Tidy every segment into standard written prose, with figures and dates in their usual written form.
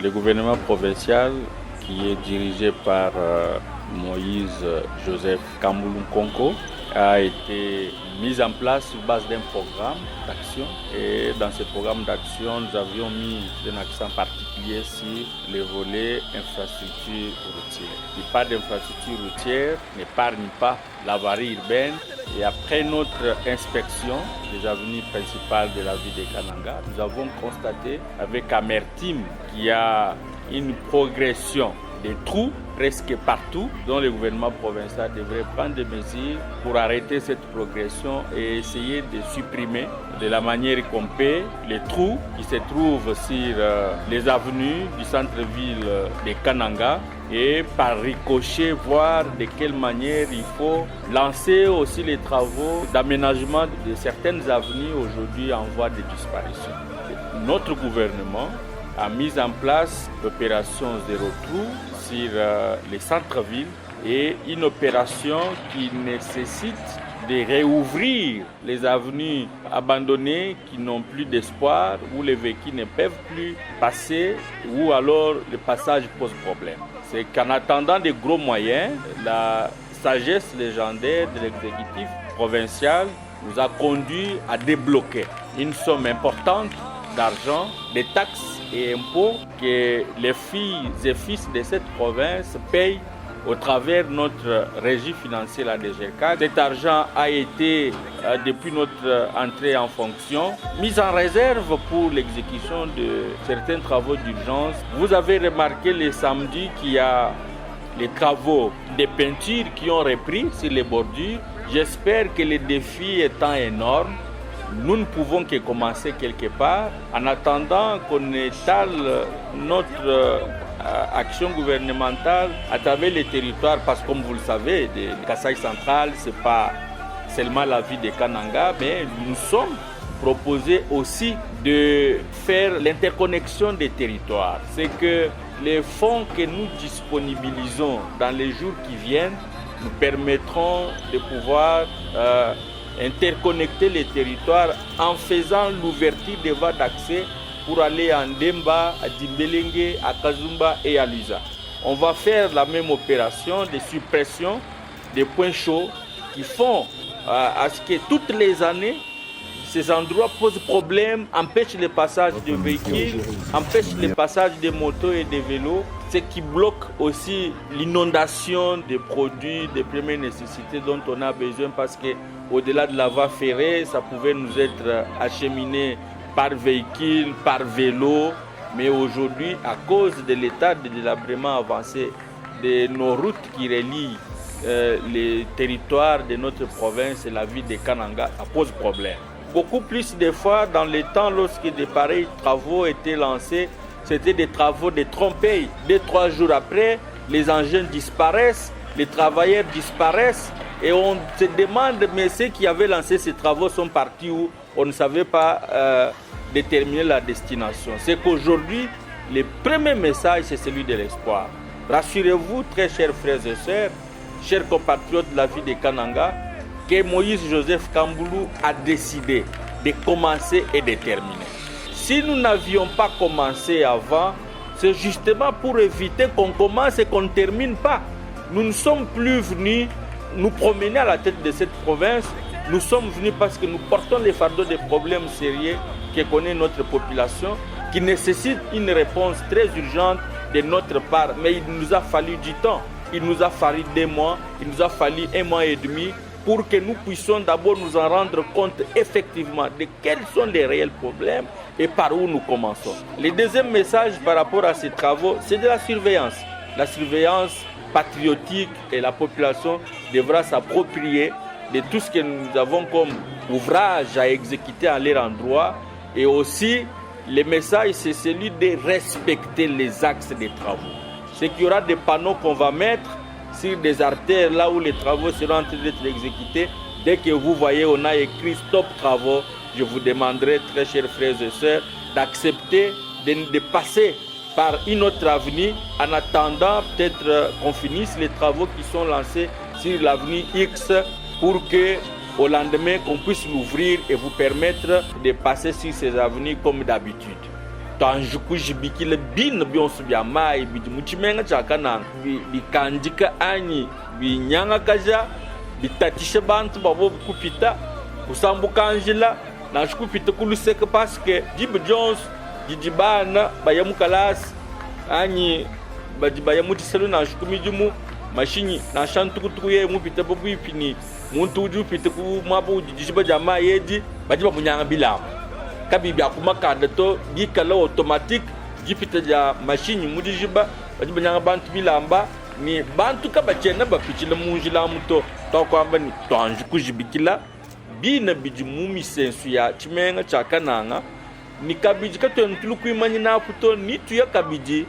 Le gouvernement provincial qui est dirigé par Moïse Joseph Kambulu Nkonko a été mis en place sur base d'un programme d'action. Et dans ce programme d'action, nous avions mis un accent particulier sur le volet infrastructure routière. Qui parle d'infrastructure routière n'épargne pas l'avarie urbaine. Et après notre inspection des avenues principales de la ville de Kananga, nous avons constaté avec amertume qu'il y a une progression des trous presque partout, dont le gouvernement provincial devrait prendre des mesures pour arrêter cette progression et essayer de supprimer de la manière qu'on peut les trous qui se trouvent sur les avenues du centre-ville de Kananga et par ricochet voir de quelle manière il faut lancer aussi les travaux d'aménagement de certaines avenues aujourd'hui en voie de disparition. Notre gouvernement a mis en place l'opération Zéro Trou sur les centres-villes et une opération qui nécessite de réouvrir les avenues abandonnées qui n'ont plus d'espoir, où les véhicules ne peuvent plus passer, ou alors le passage pose problème. C'est qu'en attendant des gros moyens, la sagesse légendaire de l'exécutif provincial nous a conduit à débloquer une somme importante d'argent, des taxes et impôts que les filles et fils de cette province payent au travers de notre régie financière, la DGK. Cet argent a été, depuis notre entrée en fonction, mis en réserve pour l'exécution de certains travaux d'urgence. Vous avez remarqué le samedi qu'il y a les travaux de peinture qui ont repris sur les bordures. J'espère que les défis étant énormes, nous ne pouvons que commencer quelque part en attendant qu'on étale notre action gouvernementale à travers les territoires, parce que comme vous le savez, le Kasaï central, ce n'est pas seulement la ville de Kananga, mais nous sommes proposés aussi de faire l'interconnexion des territoires. C'est que les fonds que nous disponibilisons dans les jours qui viennent nous permettront de pouvoir interconnecter les territoires en faisant l'ouverture des voies d'accès pour aller à Ndemba, à Dimbelenge, à Kazumba et à Luza. On va faire la même opération de suppression des points chauds qui font à ce que toutes les années, ces endroits posent problème, empêchent le passage de véhicules, empêchent le passage des motos et des vélos, ce qui bloque aussi l'inondation des produits de première nécessité dont on a besoin, parce qu'au-delà de la voie ferrée, ça pouvait nous être acheminé par véhicule, par vélo, mais aujourd'hui, à cause de l'état de délabrement avancé de nos routes qui relient les territoires de notre province et la ville de Kananga, ça pose problème. Beaucoup plus de fois, dans le temps, lorsque de pareils travaux étaient lancés, c'était des travaux de trompeille. 2-3 jours après, les engins disparaissent, les travailleurs disparaissent, et on se demande, mais ceux qui avaient lancé ces travaux sont partis où? On ne savait pas déterminer la destination. C'est qu'aujourd'hui, le premier message, c'est celui de l'espoir. Rassurez-vous, très chers frères et sœurs, chers compatriotes de la ville de Kananga, que Moïse Joseph Kambulu a décidé de commencer et de terminer. Si nous n'avions pas commencé avant, c'est justement pour éviter qu'on commence et qu'on ne termine pas. Nous ne sommes plus venus nous promener à la tête de cette province. Nous sommes venus parce que nous portons les fardeaux des problèmes sérieux que connaît notre population, qui nécessitent une réponse très urgente de notre part. Mais il nous a fallu du temps. Il nous a fallu 2 mois, il nous a fallu 1 mois et demi pour que nous puissions d'abord nous en rendre compte effectivement de quels sont les réels problèmes et par où nous commençons. Le deuxième message par rapport à ces travaux, c'est de la surveillance. La surveillance patriotique, et la population devra s'approprier de tout ce que nous avons comme ouvrage à exécuter à leur endroit. Et aussi, le message, c'est celui de respecter les axes des travaux. C'est qu'il y aura des panneaux qu'on va mettre sur des artères, là où les travaux seront en train d'être exécutés. Dès que vous voyez, on a écrit « Stop travaux », je vous demanderai, très chers frères et sœurs, d'accepter de passer par une autre avenue en attendant peut-être qu'on finisse les travaux qui sont lancés sur l'avenue X pour que au lendemain qu'on puisse l'ouvrir et vous permettre de passer sur ces avenues comme d'habitude. tanjuku jibikile bin byonso bya mai bidi muchimenga chakana bikanjika anyi binyanga kaja bitatisha bantu babo kupita kusambuka njila na kupita kuluseka paske Jib Jones jijibana bayamukalasi anyi bayamutiselu na kumijumu mashinyi na shantukutuku ye mupita babu ipini muntu uju pita ku mabo ujijiba jama yeji bajiba munyanga bilamu kabi bya kumakanda to bikala automatique jipita ja machine mujijiba bajiba nyanga bantu bilamba ni bantu kabachena bapichila munjila muto to kwamba ni tonju kujibikila bina bijimumi sensu ya chimenga chakananga ni kabiji katentulu kuimanyi na puto ni tuya kabiji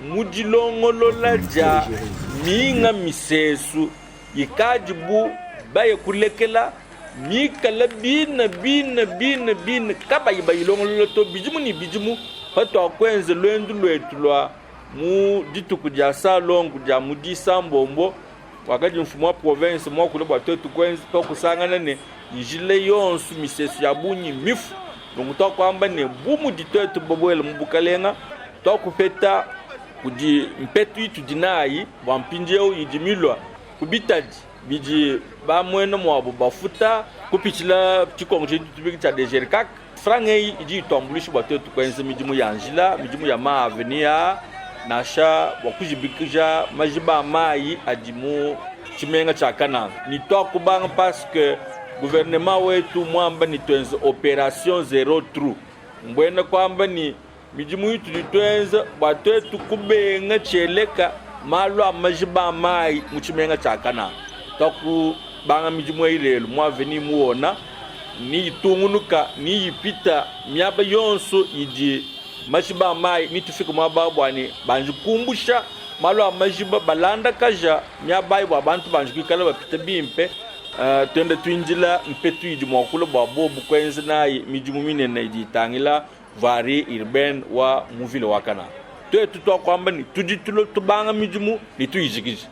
mujilongolola ja minga misensu ikajibu baye kulekela mikala bina kaba yibayilongolola to bijimu ni bijimu pato akwenze lwendu lwetulwa mu dituku ja salongu ja mudisa mbombo wakaji mfumo wa province mwa kule bwatotu kwenze to kusangana ne njile yonsu misesu ya bunyi mifu nungu to kwamba ne bumu ditetu bobwele mbukalenga to kupeta kudi mpetu itu dinayi wampinjeo yijimilwa kubitaji biji ba mweno mwabo bafuta kupichila chikonje tubiki cha dejerkak frange iji tombulishi bwatotu kwenze mijimu ya Angela mijimu ya ma avenir nasha wakujibikija majiba mai ajimu chimenga chakana ni to kubanga parce que gouvernement wetu mwamba ni twenze operation zero trou mbwena kwamba ni mijimu yitu litwenze bwatotu kubenga cheleka malo amajiba mai muchimenga chakana toku banga mijimu ilelo mwa veni muona ni itungunuka ni ipita myaba yonso iji mashiba mai mitufika mwababwani banjikumbusha malo amajiba balanda kaja myaba ibo abantu banjikala bapita bimpe twende twinjila mpetu iji mwakula bwabobu kwenze nayi mijimu minene iji tangila vari urbain wa muvile wakana twetu to kwamba ni tujitulo tubanga mijimu ni tuyijikiji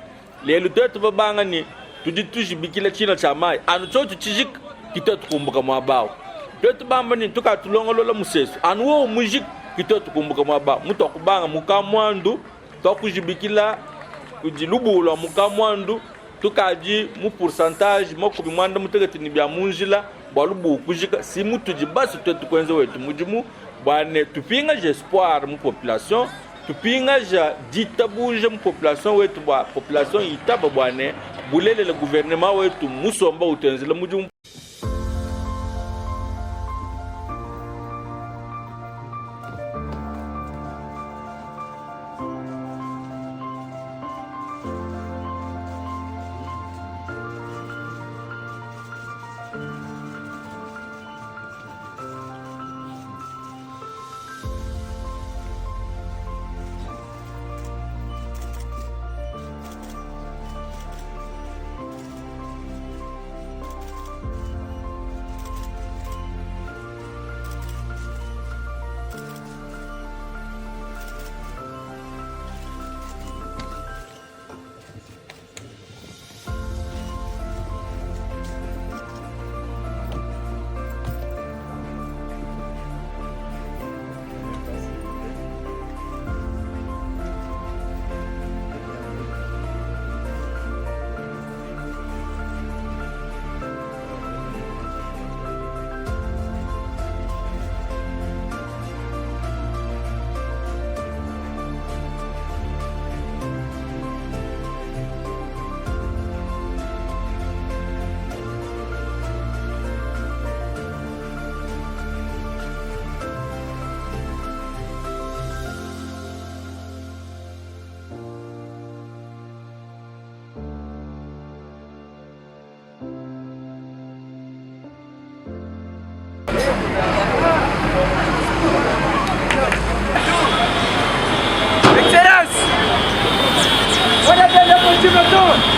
lelo twetu babanga ni tujituji bikila china cha mai anu chochu chijik kitetu kumbuka mwabao twetu bamba ni tukatulongolola musesu anu wo mujik kitetu kumbuka mwabao mutokubanga mukamwandu tokujibikila kujilubula mukamwandu tukaji mu pourcentage mokubi mwanda mutegeti ni bya munjila bwalubu kujika si mutuji basi twetu kwenze wetu mujimu bwane tupinga espoir mu population tupinga ja ditabuje mu population wetu bwa population itaba bwane bulele le gouvernement wetu musomba utenzela mujimu. Excellence! On a bien la